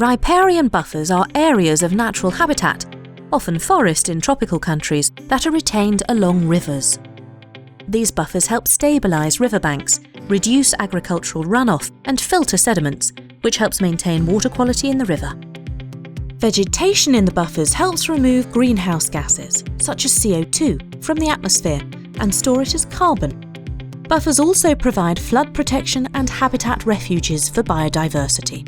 Riparian buffers are areas of natural habitat, often forest in tropical countries, that are retained along rivers. These buffers help stabilise riverbanks, reduce agricultural runoff and filter sediments, which helps maintain water quality in the river. Vegetation in the buffers helps remove greenhouse gases, such as CO2, from the atmosphere and store it as carbon. Buffers also provide flood protection and habitat refuges for biodiversity.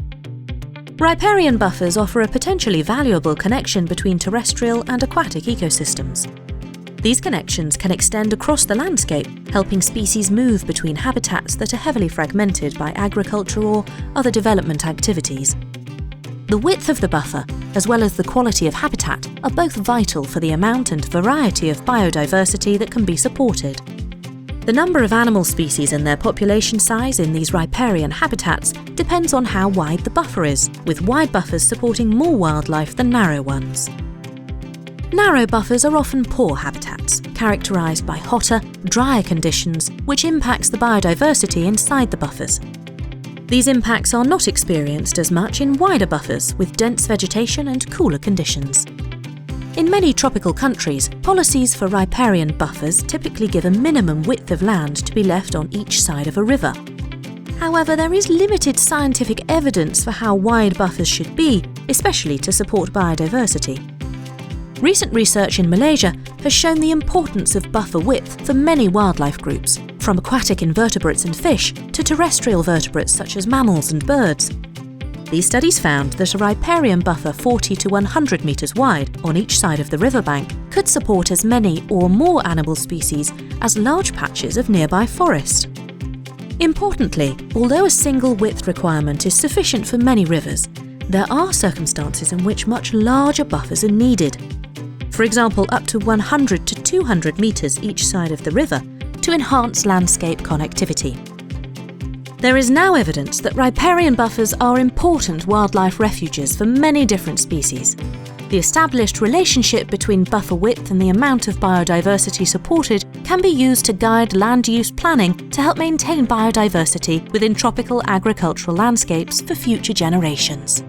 Riparian buffers offer a potentially valuable connection between terrestrial and aquatic ecosystems. These connections can extend across the landscape, helping species move between habitats that are heavily fragmented by agriculture or other development activities. The width of the buffer, as well as the quality of habitat, are both vital for the amount and variety of biodiversity that can be supported. The number of animal species and their population size in these riparian habitats depends on how wide the buffer is, with wide buffers supporting more wildlife than narrow ones. Narrow buffers are often poor habitats, characterised by hotter, drier conditions, which impacts the biodiversity inside the buffers. These impacts are not experienced as much in wider buffers with dense vegetation and cooler conditions. In many tropical countries, policies for riparian buffers typically give a minimum width of land to be left on each side of a river. However, there is limited scientific evidence for how wide buffers should be, especially to support biodiversity. Recent research in Malaysia has shown the importance of buffer width for many wildlife groups, from aquatic invertebrates and fish to terrestrial vertebrates such as mammals and birds. These studies found that a riparian buffer 40 to 100 metres wide on each side of the riverbank could support as many or more animal species as large patches of nearby forest. Importantly, although a single width requirement is sufficient for many rivers, there are circumstances in which much larger buffers are needed. For example, up to 100 to 200 metres each side of the river to enhance landscape connectivity. There is now evidence that riparian buffers are important wildlife refuges for many different species. The established relationship between buffer width and the amount of biodiversity supported can be used to guide land use planning to help maintain biodiversity within tropical agricultural landscapes for future generations.